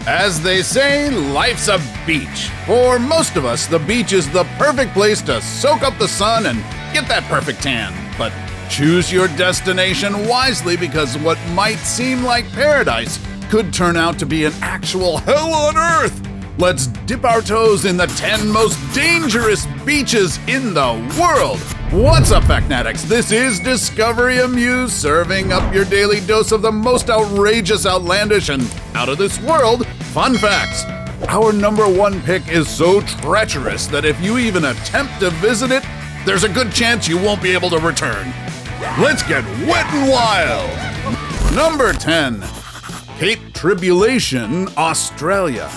As they say, life's a beach. For most of us, the beach is the perfect place to soak up the sun and get that perfect tan. But choose your destination wisely, because what might seem like paradise could turn out to be an actual hell on earth. Let's dip our toes in the 10 most dangerous beaches in the world. What's up, Facnatics? This is Discovery Amuse, serving up your daily dose of the most outrageous, outlandish, and out-of-this-world fun facts. Our number one pick is so treacherous that if you even attempt to visit it, there's a good chance you won't be able to return. Let's get wet and wild! Number 10. Cape Tribulation, Australia.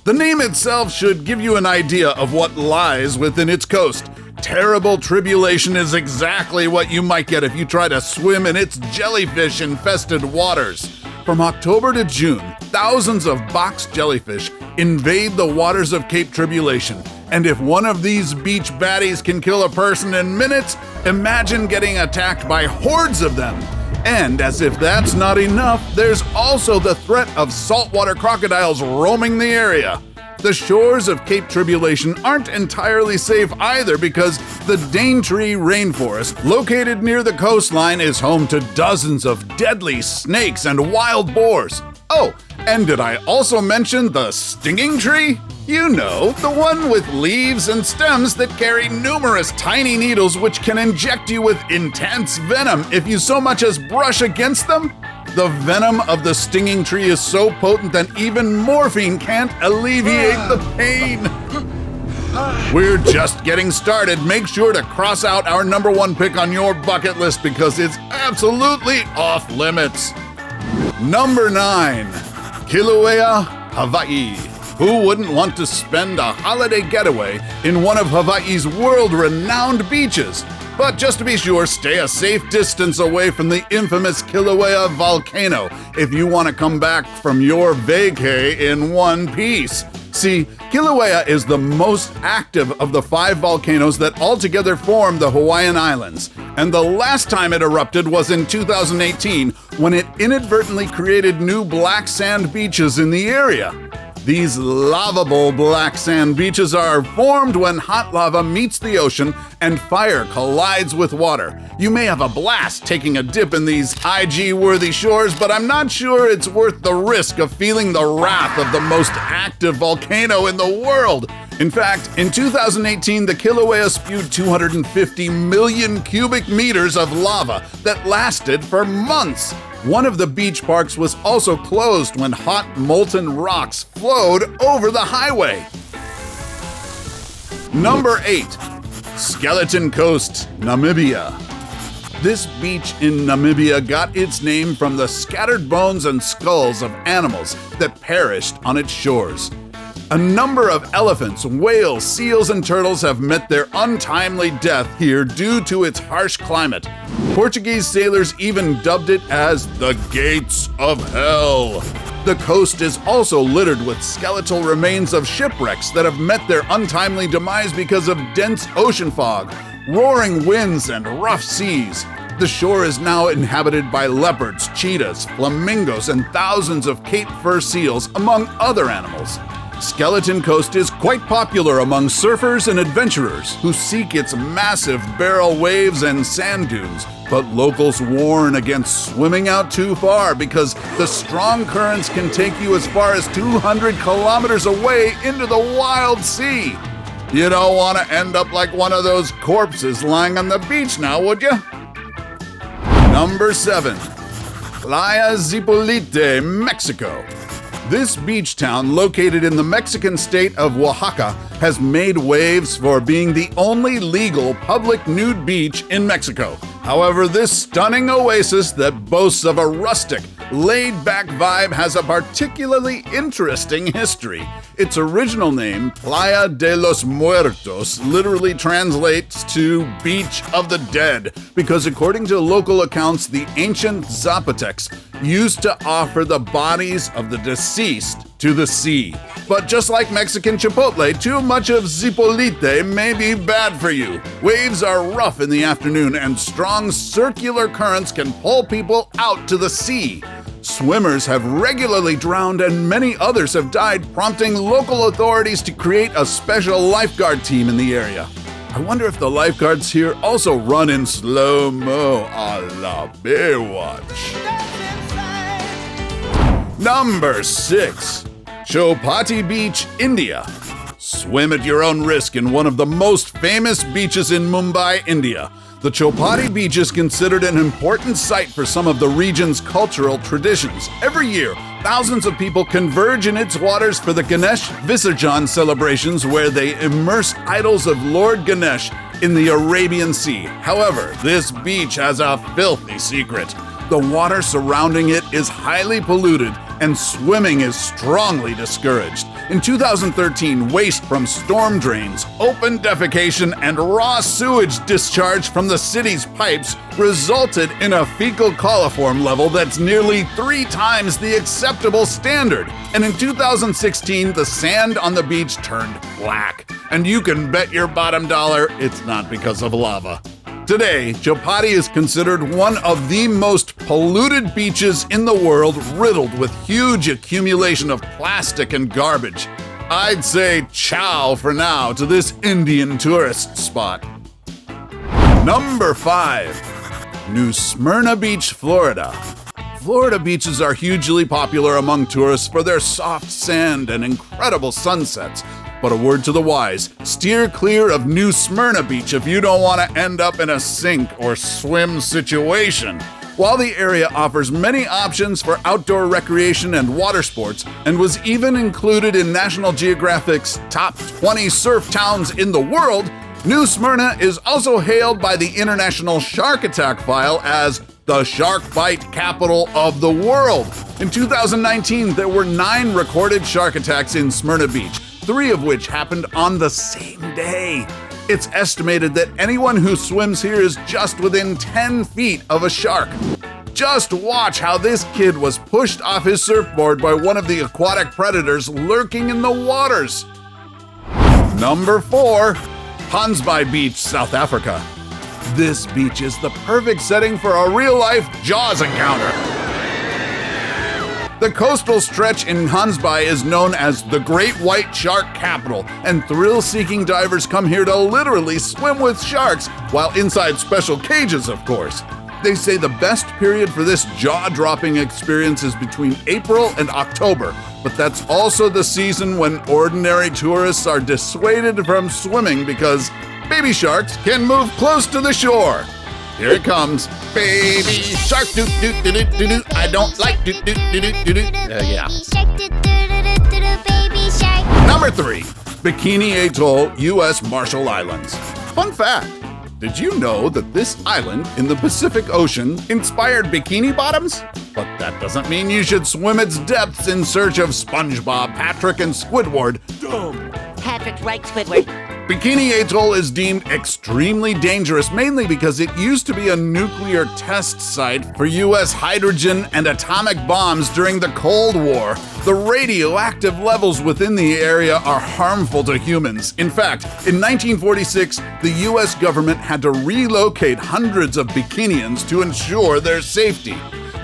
The name itself should give you an idea of what lies within its coast. Terrible tribulation is exactly what you might get if you try to swim in its jellyfish-infested waters. From October to June, thousands of box jellyfish invade the waters of Cape Tribulation. And if one of these beach baddies can kill a person in minutes, imagine getting attacked by hordes of them. And as if that's not enough, there's also the threat of saltwater crocodiles roaming the area. The shores of Cape Tribulation aren't entirely safe either, because the Daintree rainforest, located near the coastline, is home to dozens of deadly snakes and wild boars. Oh, and did I also mention the stinging tree? You know, the one with leaves and stems that carry numerous tiny needles which can inject you with intense venom if you so much as brush against them. The venom of the stinging tree is so potent that even morphine can't alleviate the pain. We're just getting started. Make sure to cross out our number one pick on your bucket list, because it's absolutely off limits. Number 9. Kilauea, Hawaii. Who wouldn't want to spend a holiday getaway in one of Hawaii's world-renowned beaches? But just to be sure, stay a safe distance away from the infamous Kilauea volcano if you want to come back from your vacay in one piece. See, Kilauea is the most active of the 5 volcanoes that altogether form the Hawaiian Islands. And the last time it erupted was in 2018, when it inadvertently created new black sand beaches in the area. These lavable black sand beaches are formed when hot lava meets the ocean and fire collides with water. You may have a blast taking a dip in these IG-worthy shores, but I'm not sure it's worth the risk of feeling the wrath of the most active volcano in the world. In fact, in 2018, the Kilauea spewed 250 million cubic meters of lava that lasted for months. One of the beach parks was also closed when hot molten rocks flowed over the highway. Number 8. Skeleton Coast, Namibia. This beach in Namibia got its name from the scattered bones and skulls of animals that perished on its shores. A number of elephants, whales, seals, and turtles have met their untimely death here due to its harsh climate. Portuguese sailors even dubbed it as the Gates of Hell. The coast is also littered with skeletal remains of shipwrecks that have met their untimely demise because of dense ocean fog, roaring winds, and rough seas. The shore is now inhabited by leopards, cheetahs, flamingos, and thousands of Cape fur seals, among other animals. Skeleton Coast is quite popular among surfers and adventurers who seek its massive barrel waves and sand dunes, but locals warn against swimming out too far because the strong currents can take you as far as 200 kilometers away into the wild sea. You don't want to end up like one of those corpses lying on the beach now, would you? Number 7. Playa Zipolite, Mexico. This beach town, located in the Mexican state of Oaxaca, has made waves for being the only legal public nude beach in Mexico. However, this stunning oasis that boasts of a rustic, laid-back vibe has a particularly interesting history. Its original name, Playa de los Muertos, literally translates to Beach of the Dead, because according to local accounts, the ancient Zapotecs used to offer the bodies of the deceased to the sea. But just like Mexican Chipotle, too much of Zipolite may be bad for you. Waves are rough in the afternoon, and strong circular currents can pull people out to the sea. Swimmers have regularly drowned and many others have died, prompting local authorities to create a special lifeguard team in the area. I wonder if the lifeguards here also run in slow-mo a la Baywatch. Number 6. Chopati Beach, India. Swim at your own risk in one of the most famous beaches in Mumbai, India. The Chopati Beach is considered an important site for some of the region's cultural traditions. Every year, thousands of people converge in its waters for the Ganesh Visarjan celebrations, where they immerse idols of Lord Ganesh in the Arabian Sea. However, this beach has a filthy secret. The water surrounding it is highly polluted, and swimming is strongly discouraged. In 2013, waste from storm drains, open defecation, and raw sewage discharge from the city's pipes resulted in a fecal coliform level that's nearly 3 times the acceptable standard. And in 2016, the sand on the beach turned black. And you can bet your bottom dollar it's not because of lava. Today, Chopati is considered one of the most polluted beaches in the world, riddled with huge accumulation of plastic and garbage. I'd say ciao for now to this Indian tourist spot. Number 5. New Smyrna Beach, Florida. Florida beaches are hugely popular among tourists for their soft sand and incredible sunsets. But a word to the wise, steer clear of New Smyrna Beach if you don't want to end up in a sink or swim situation. While the area offers many options for outdoor recreation and water sports, and was even included in National Geographic's Top 20 Surf Towns in the World, New Smyrna is also hailed by the International Shark Attack File as the shark bite capital of the world. In 2019, there were 9 recorded shark attacks in Smyrna Beach, 3 of which happened on the same day. It's estimated that anyone who swims here is just within 10 feet of a shark. Just watch how this kid was pushed off his surfboard by one of the aquatic predators lurking in the waters. Number 4. Pansby Beach, South Africa. This beach is the perfect setting for a real-life Jaws encounter. The coastal stretch in Pansby is known as the Great White Shark Capital, and thrill-seeking divers come here to literally swim with sharks, while inside special cages, of course. They say the best period for this jaw-dropping experience is between April and October, but that's also the season when ordinary tourists are dissuaded from swimming because baby sharks can move close to the shore. Here it comes. Baby shark, doo doo doo doo doo doo. I don't like doo doo doo doo doo doo. Yeah. Number 3. Bikini Atoll, U.S. Marshall Islands. Fun fact. Did you know that this island in the Pacific Ocean inspired bikini bottoms? But that doesn't mean you should swim its depths in search of SpongeBob, Patrick, and Squidward. Dumb. Patrick's right, Squidward. Bikini Atoll is deemed extremely dangerous, mainly because it used to be a nuclear test site for U.S. hydrogen and atomic bombs during the Cold War. The radioactive levels within the area are harmful to humans. In fact, in 1946, the U.S. government had to relocate hundreds of bikinians to ensure their safety.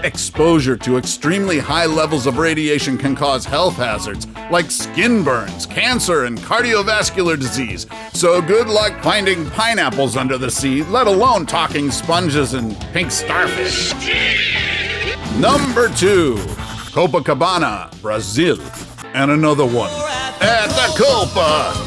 Exposure to extremely high levels of radiation can cause health hazards like skin burns, cancer, and cardiovascular disease. So good luck finding pineapples under the sea, let alone talking sponges and pink starfish. Number 2. Copacabana, Brazil. And another one. At the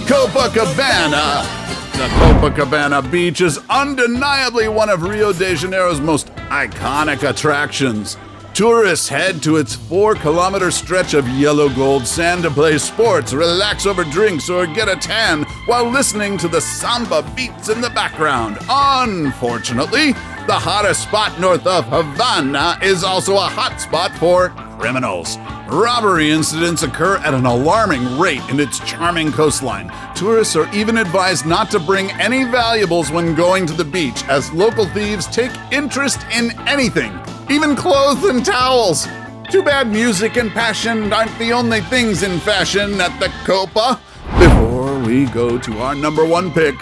Copacabana. The Copacabana Beach is undeniably one of Rio de Janeiro's most iconic attractions. Tourists head to its 4-kilometer stretch of yellow gold sand to play sports, relax over drinks, or get a tan while listening to the samba beats in the background. Unfortunately, the hottest spot north of Havana is also a hot spot for criminals. Robbery incidents occur at an alarming rate in its charming coastline. Tourists are even advised not to bring any valuables when going to the beach, as local thieves take interest in anything, even clothes and towels. Too bad music and passion aren't the only things in fashion at the Copa. Before we go to our number 1 pick,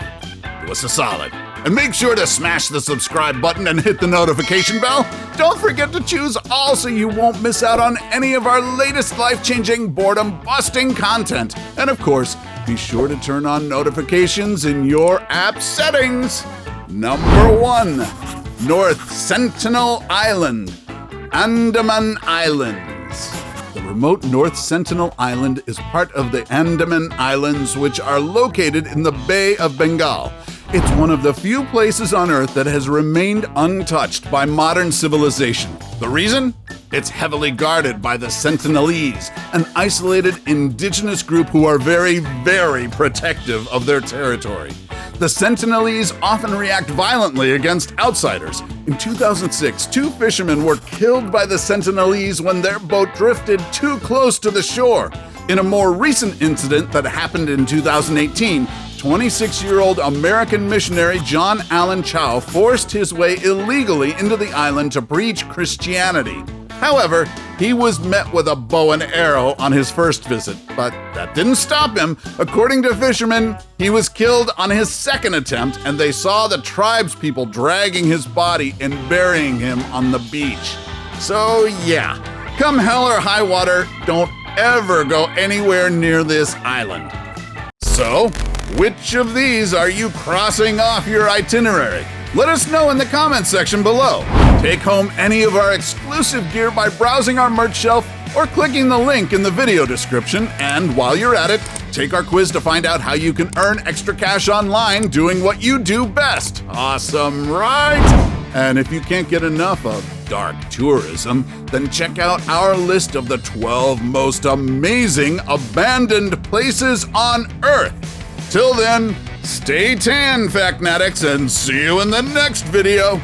do us a solid. And make sure to smash the subscribe button and hit the notification bell. Don't forget to choose all so you won't miss out on any of our latest life-changing, boredom-busting content. And of course, be sure to turn on notifications in your app settings. Number 1. North Sentinel Island, Andaman Islands. The remote North Sentinel Island is part of the Andaman Islands, which are located in the Bay of Bengal. It's one of the few places on Earth that has remained untouched by modern civilization. The reason? It's heavily guarded by the Sentinelese, an isolated indigenous group who are very, very protective of their territory. The Sentinelese often react violently against outsiders. In 2006, 2 fishermen were killed by the Sentinelese when their boat drifted too close to the shore. In a more recent incident that happened in 2018, 26-year-old American missionary John Allen Chow forced his way illegally into the island to preach Christianity. However, he was met with a bow and arrow on his first visit, but that didn't stop him. According to fishermen, he was killed on his second attempt, and they saw the tribespeople dragging his body and burying him on the beach. So yeah, come hell or high water, don't ever go anywhere near this island. So, which of these are you crossing off your itinerary? Let us know in the comments section below. Take home any of our exclusive gear by browsing our merch shelf or clicking the link in the video description. And while you're at it, take our quiz to find out how you can earn extra cash online doing what you do best. Awesome, right? And if you can't get enough of dark tourism, then check out our list of the 12 most amazing abandoned places on Earth. Till then, stay tan, Factnatics, and see you in the next video.